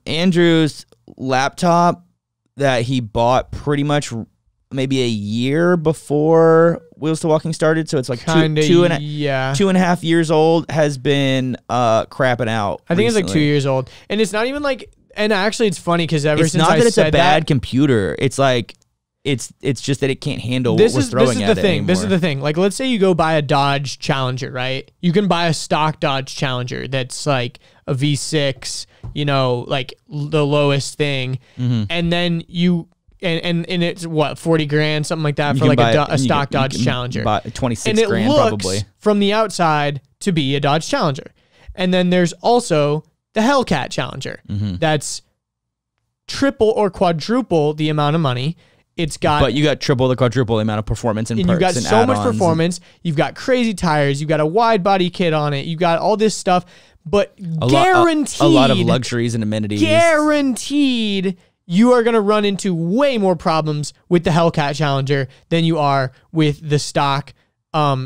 Andrew's laptop that he bought pretty much maybe a year before Wheels2Walking started, so it's like two and a half years old, has been crapping out. I think it's like 2 years old, and it's not even like. And actually, it's funny because since I said that, it's not that it's a bad computer. It's like it's just that it can't handle what we're throwing at it anymore. This is the thing. Like, let's say you go buy a Dodge Challenger, right? You can buy a stock Dodge Challenger that's like a V6, you know, like the lowest thing, and then you. And it's what, 40 grand, something like that, for like a stock Dodge Challenger. Buy 26 grand probably. From the outside to be a Dodge Challenger. And then there's also the Hellcat Challenger. That's triple or quadruple the amount of money. But you got triple the quadruple the amount of performance and perks, you've got so much performance. You've got crazy tires. You've got a wide body kit on it. You've got all this stuff, but guaranteed. A lot of luxuries and amenities. Guaranteed. You are going to run into way more problems with the Hellcat Challenger than you are with the stock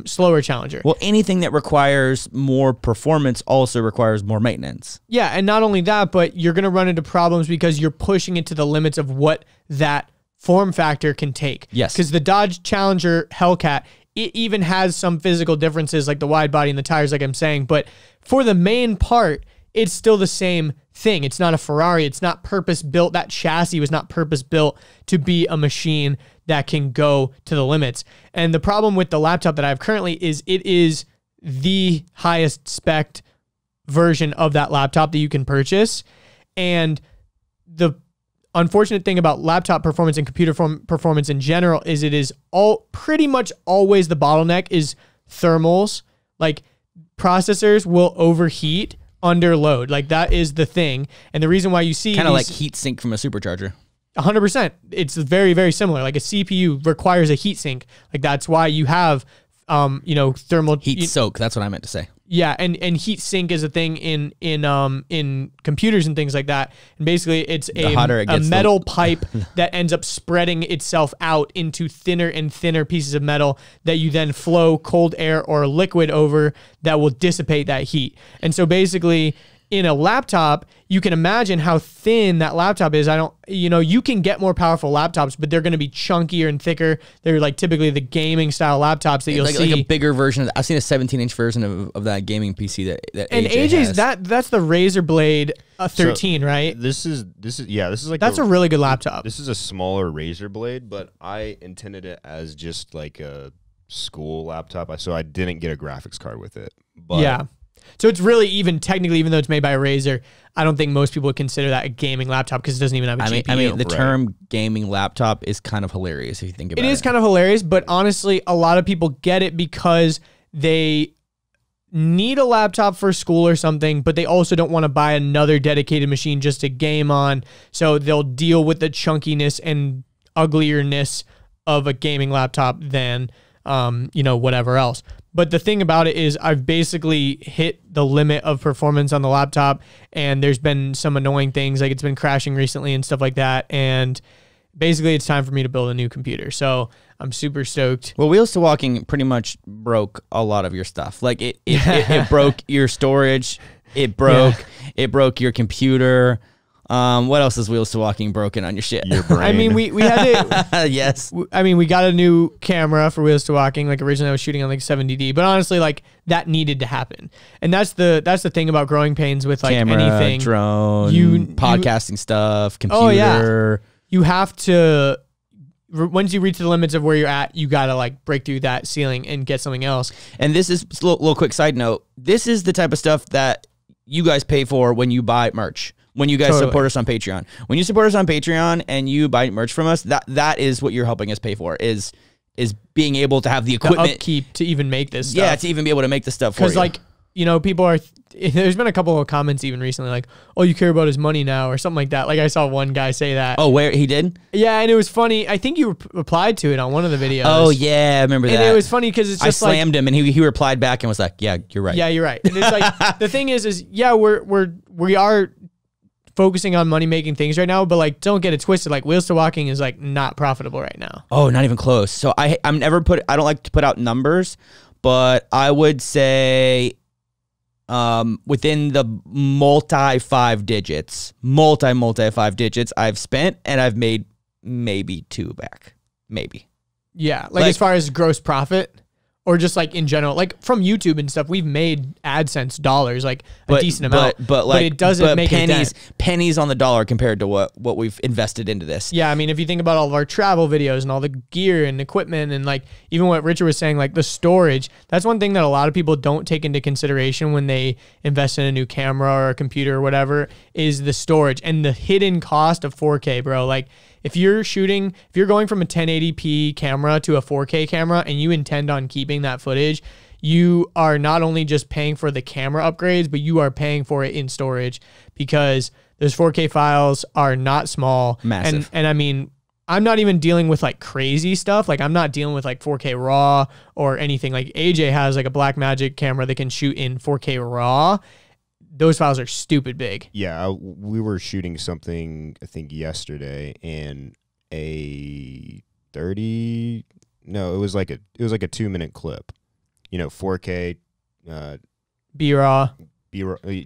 slower Challenger. Well, anything that requires more performance also requires more maintenance. Yeah, and not only that, but you're going to run into problems because you're pushing it to the limits of what that form factor can take. Yes. Because the Dodge Challenger Hellcat, it even has some physical differences like the wide body and the tires, like I'm saying, but for the main part, it's still the same thing. It's not a Ferrari. It's not purpose-built. That chassis was not purpose-built to be a machine that can go to the limits. And the problem with the laptop that I have currently is it is the highest spec version of that laptop that you can purchase. And the unfortunate thing about laptop performance and computer performance in general is it is pretty much always the bottleneck is thermals. Like, processors will overheat under load. Like, that is the thing. And the reason why you see kind of like heat sink from a supercharger. 100%. It's very, very similar. Like, a CPU requires a heat sink. Like, that's why you have, thermal heat soak. That's what I meant to say. Yeah, and heat sink is a thing in computers and things like that. And basically, it's a metal pipe that ends up spreading itself out into thinner and thinner pieces of metal that you then flow cold air or liquid over that will dissipate that heat. And so basically, in a laptop, you can imagine how thin that laptop is. You can get more powerful laptops, but they're going to be chunkier and thicker. They're like typically the gaming style laptops that you'll see. Like a bigger version. I've seen a 17-inch version of that gaming PC that and AJ's has. That's the Razer Blade 13, right? This is like that's a really good laptop. This is a smaller Razer Blade, but I intended it as just like a school laptop, so I didn't get a graphics card with it. But yeah. So it's really technically, even though it's made by a Razer, I don't think most people would consider that a gaming laptop because it doesn't even have a GPU. I mean, the term gaming laptop is kind of hilarious if you think about it. It is kind of hilarious, but honestly, a lot of people get it because they need a laptop for school or something, but they also don't want to buy another dedicated machine just to game on. So they'll deal with the chunkiness and uglierness of a gaming laptop than, whatever else. But the thing about it is I've basically hit the limit of performance on the laptop, and there's been some annoying things, like it's been crashing recently and stuff like that. And basically it's time for me to build a new computer. So I'm super stoked. Well, Wheels2Walking pretty much broke a lot of your stuff. Like it broke your storage. It broke your computer. What else is Wheels2Walking broken on your shit? Your brain. I mean, we had to. Yes. I mean, we got a new camera for Wheels2Walking. Like, originally I was shooting on like 70D, but honestly, like, that needed to happen. And that's the thing about growing pains with like camera, anything. Drone, podcasting stuff, computer. Oh yeah. You have to. Once you reach the limits of where you're at, you gotta like break through that ceiling and get something else. And this is a little quick side note. This is the type of stuff that you guys pay for when you buy merch. When you guys support us on Patreon. When you support us on Patreon and you buy merch from us, that is what you're helping us pay for, is being able to have the equipment. The upkeep to even make this stuff. Yeah, to even be able to make the stuff for you. Because, like, people are... There's been a couple of comments even recently, like, oh, you care about his money now, or something like that. Like, I saw one guy say that. Oh, where? He did? Yeah, and it was funny. I think you replied to it on one of the videos. Oh, yeah, I remember that. And it was funny because it's just I slammed him, and he replied back and was like, yeah, you're right. Yeah, you're right. And it's like, the thing is yeah, we are focusing on money-making things right now, but like, don't get it twisted. Like, Wheels2Walking is like not profitable right now. Oh, not even close. So I don't like to put out numbers, but I would say within the multi 5 digits I've spent, and I've made maybe 2 back. Maybe. Yeah. Like as far as gross profit, or just like in general, like from YouTube and stuff, we've made AdSense dollars, like a decent amount, but it doesn't make pennies on the dollar compared to what we've invested into this. Yeah. I mean, if you think about all of our travel videos and all the gear and equipment, and like even what Richard was saying, like the storage, that's one thing that a lot of people don't take into consideration when they invest in a new camera or a computer or whatever, is the storage and the hidden cost of 4K, bro. Like, if you're going from a 1080p camera to a 4K camera and you intend on keeping that footage, you are not only just paying for the camera upgrades, but you are paying for it in storage, because those 4K files are not small. Massive. And I mean, I'm not even dealing with like crazy stuff. Like I'm not dealing with like 4K RAW or anything. Like AJ has like a Blackmagic camera that can shoot in 4K RAW. Those files are stupid big. Yeah, we were shooting something, I think, yesterday, and it was like a 2-minute clip. 4K, B-RAW,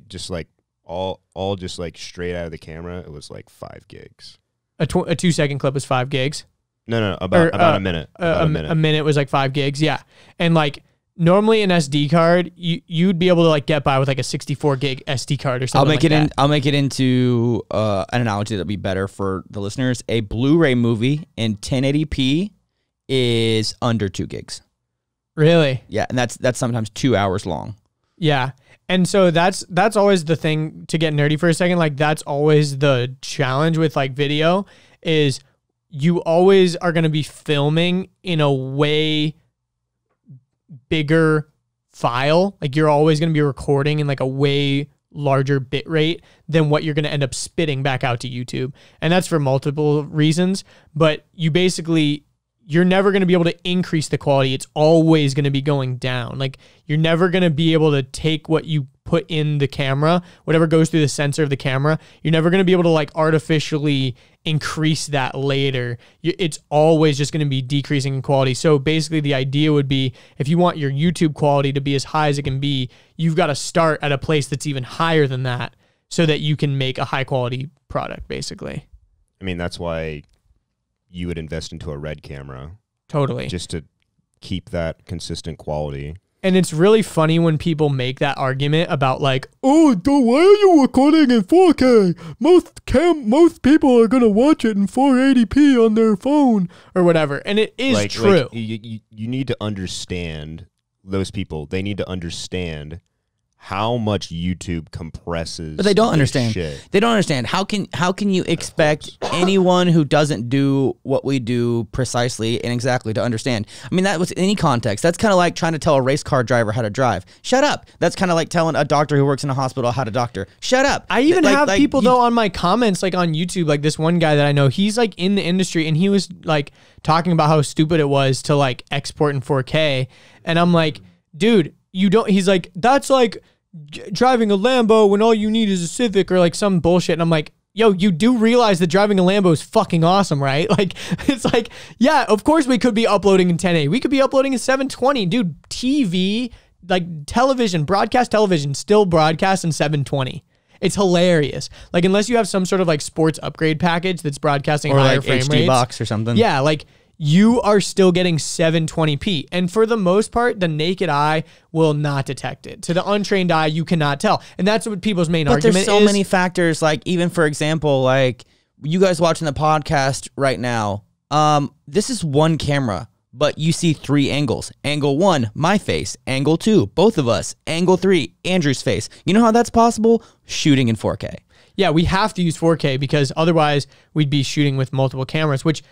just like all just like straight out of the camera. It was like 5 gigs. A 2-second clip was 5 gigs. No, about a minute. A minute was like 5 gigs. Yeah, and like. Normally an SD card, you'd be able to like get by with like a 64 gig SD card or something. I'll make it into an analogy that'll be better for the listeners. A Blu-ray movie in 1080p is under 2 gigs. Really? Yeah, and that's sometimes 2 hours long. Yeah. And so that's always the thing, to get nerdy for a second. Like that's always the challenge with like video, is you always are going to be filming in a way bigger file. Like you're always going to be recording in like a way larger bit rate than what you're going to end up spitting back out to YouTube. And that's for multiple reasons, but you're never going to be able to increase the quality. It's always going to be going down. Like you're never going to be able to take what you put in the camera, whatever goes through the sensor of the camera, you're never going to be able to like artificially increase that later. It's always just going to be decreasing in quality. So basically the idea would be, if you want your YouTube quality to be as high as it can be, you've got to start at a place that's even higher than that so that you can make a high quality product, basically. I mean, that's why you would invest into a RED camera. Totally. Just to keep that consistent quality. And it's really funny when people make that argument about like, oh, why are you recording in 4K? Most people are going to watch it in 480p on their phone or whatever. And it is true. You need to understand those people. They need to understand how much YouTube compresses. But they don't understand. Shit. They don't understand. How can you expect anyone who doesn't do what we do precisely and exactly to understand? I mean, that was any context. That's kind of like trying to tell a race car driver how to drive. Shut up. That's kind of like telling a doctor who works in a hospital how to doctor. Shut up. I even have people though on my comments, like on YouTube, like this one guy that I know, he's like in the industry, and he was like talking about how stupid it was to like export in 4K. And I'm like, dude, he's like, that's like driving a Lambo when all you need is a Civic or like some bullshit. And I'm like, yo, you do realize that driving a Lambo is fucking awesome, right? Like, it's like, yeah, of course we could be uploading in 1080. We could be uploading in 720. Dude, TV, like television, broadcast television still broadcasts in 720. It's hilarious. Like, unless you have some sort of like sports upgrade package that's broadcasting or higher like frame HD rates. box or something. Yeah, like you are still getting 720p. And for the most part, the naked eye will not detect it. To the untrained eye, you cannot tell. And that's what people's main argument is. But there's so many factors. Like, even for example, like you guys watching the podcast right now, this is one camera, but you see 3 angles. Angle 1, my face. Angle 2, both of us. Angle 3, Andrew's face. You know how that's possible? Shooting in 4K. Yeah, we have to use 4K because otherwise we'd be shooting with multiple cameras, which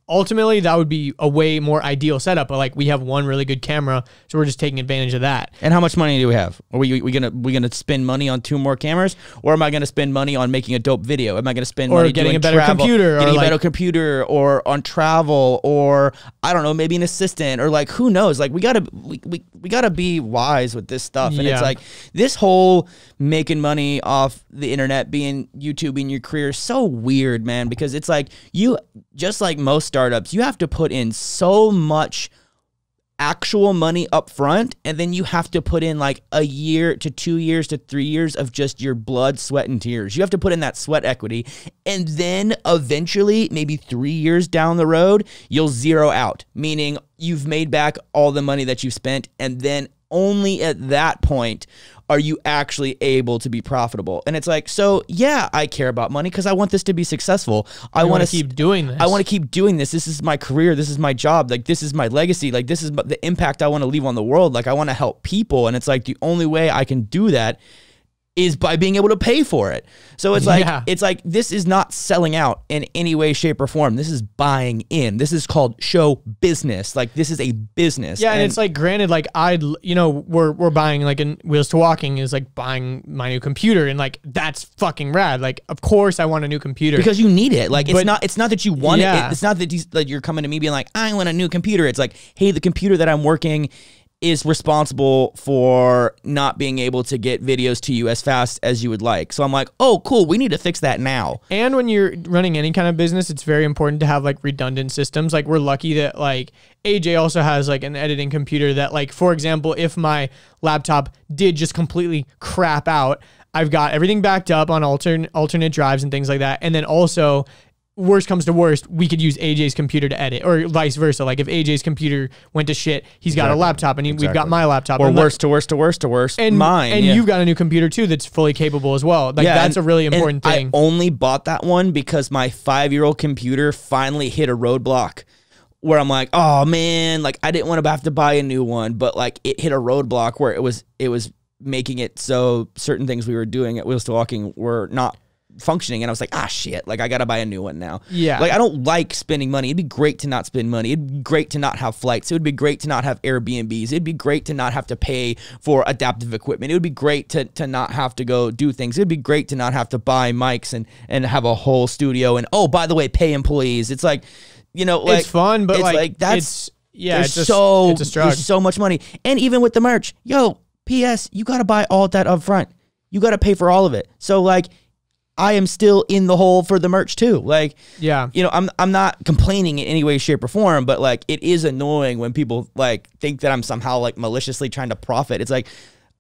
ultimately that would be a way more ideal setup. But like, we have one really good camera, so we're just taking advantage of that. And how much money do we have? Are we gonna spend money on 2 more cameras, or am I gonna spend money on making a dope video? Am I gonna spend money getting doing a better travel, computer, getting a better computer, or on travel, or I don't know, maybe an assistant, or like who knows? Like we gotta be wise with this stuff. And it's like this whole making money off the internet, being YouTube, being your career, is so weird, man. Because it's like, you just like most startups, you have to put in so much actual money up front, and then you have to put in like a year to 2 years to 3 years of just your blood, sweat, and tears. You have to put in that sweat equity, and then eventually, maybe 3 years down the road, you'll zero out, meaning you've made back all the money that you've spent, and then only at that point are you actually able to be profitable. And it's like, so yeah, I care about money because I want this to be successful. I want to keep doing this. I want to keep doing this. This is my career. This is my job. Like, this is my legacy. Like, this is the impact I want to leave on the world. Like, I want to help people. And it's like, the only way I can do that is by being able to pay for it. So it's like, it's like, this is not selling out in any way, shape, or form. This is buying in. This is called show business. Like, this is a business. Yeah, and it's like, granted, like, we're buying, like, in Wheels2Walking is like buying my new computer, and like, that's fucking rad. Like, of course I want a new computer. Because you need it. Like, it's not that you want it. It's not that you're coming to me being like, I want a new computer. It's like, hey, the computer that I'm working is responsible for not being able to get videos to you as fast as you would like. So I'm like, oh, cool, we need to fix that now. And when you're running any kind of business, it's very important to have like redundant systems. Like, we're lucky that like AJ also has like an editing computer that, like, for example, if my laptop did just completely crap out, I've got everything backed up on alternate drives and things like that. And then also, worst comes to worst, we could use AJ's computer to edit, or vice versa. Like, if AJ's computer went to shit, he's got a laptop, and we've got my laptop. Or worst to worst, and mine. And you've got a new computer too that's fully capable as well. Like, that's a really important thing. I only bought that one because my 5-year-old computer finally hit a roadblock where I'm like, oh man, like, I didn't want to have to buy a new one, but like, it hit a roadblock where it was making it so certain things we were doing at Wheels2Walking were not functioning, and I was like, shit, like, I gotta buy a new one now. Yeah, like, I don't like spending money. It'd be great to not spend money. It'd be great to not have flights. It would be great to not have Airbnbs. It'd be great to not have to pay for adaptive equipment. It would be great to not have to go do things. It'd be great to not have to buy mics and have a whole studio, and oh, by the way, pay employees. It's like, you know, like, it's fun, but it's like that's it's a there's so much money. And even with the merch, PS, you gotta buy all that up front. You gotta pay for all of it. So like, I am still in the hole for the merch too. Like, you know, I'm not complaining in any way, shape, or form, but like, it is annoying when people like think that I'm somehow like maliciously trying to profit. It's like,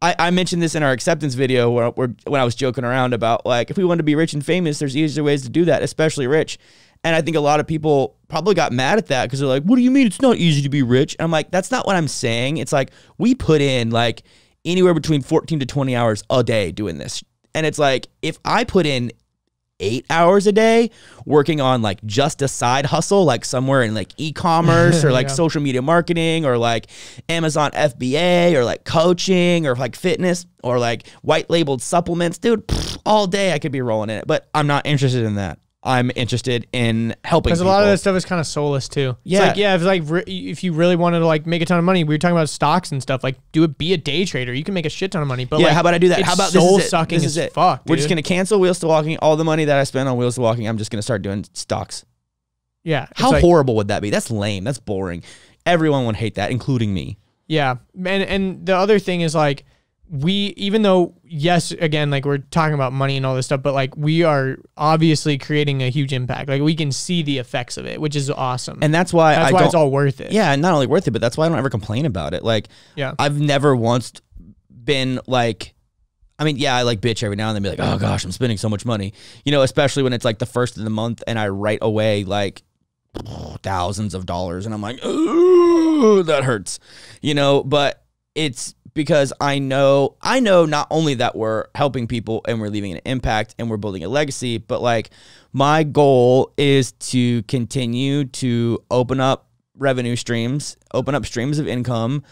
I mentioned this in our acceptance video where when I was joking around about like, if we want to be rich and famous, there's easier ways to do that, especially rich. And I think a lot of people probably got mad at that because they're like, what do you mean it's not easy to be rich? And I'm like, that's not what I'm saying. It's like, we put in like anywhere between 14 to 20 hours a day doing this. And it's like, if I put in 8 hours a day working on like just a side hustle, like somewhere in like e-commerce or like social media marketing or like Amazon FBA or like coaching or like fitness or like white labeled supplements, dude, all day I could be rolling in it, but I'm not interested in that. I'm interested in helping because a lot of that stuff is kind of soulless too. It's like, if you really wanted to like make a ton of money, we were talking about stocks and stuff, like be a day trader. You can make a shit ton of money, but like, how about I do that? How about soul sucking as fuck, We're just going to cancel Wheels2Walking. All the money that I spend on Wheels2Walking, I'm just going to start doing stocks. Yeah. How horrible would that be? That's lame. That's boring. Everyone would hate that, including me. Yeah. And the other thing is like, even though, yes, again, like, we're talking about money and all this stuff, but like, we are obviously creating a huge impact. Like, we can see the effects of it, which is awesome. And that's why it's all worth it. Yeah, and not only worth it, but that's why I don't ever complain about it. Like, I've never once been like, I mean, I like bitch every now and then, be like, oh gosh, I'm spending so much money. You know, especially when it's like the first of the month and I write away like thousands of dollars and I'm like, ooh, that hurts. You know, but it's because I know not only that we're helping people and we're leaving an impact and we're building a legacy, but like, my goal is to continue to open up revenue streams, open up streams of income,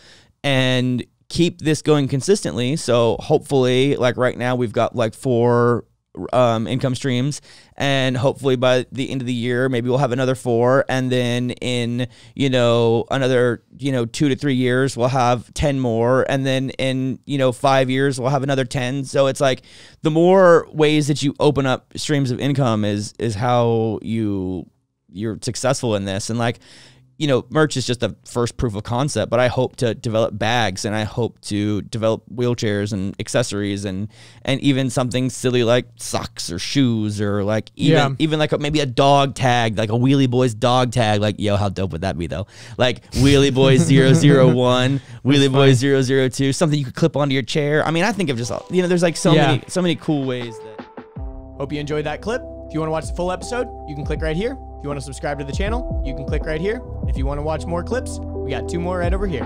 and keep this going consistently. So hopefully, like right now, we've got like 4 income streams, and hopefully by the end of the year, maybe we'll have another 4, and then in, you know, another, you know, 2 to 3 years, we'll have 10 more, and then in, you know, 5 years, we'll have another 10. So it's like, the more ways that you open up streams of income is how you're successful in this. And like, merch is just the first proof of concept, but I hope to develop bags, and I hope to develop wheelchairs and accessories, and even something silly like socks or shoes, or like even like maybe a dog tag, like a Wheelie Boys dog tag. Like, yo, how dope would that be though? Like Wheelie Boys 001, Wheelie Boys 002, something you could clip onto your chair. I mean, I think of just, there's like so many cool ways that. Hope you enjoyed that clip. If you want to watch the full episode, you can click right here. If you want to subscribe to the channel, you can click right here. If you want to watch more clips, we got 2 more right over here.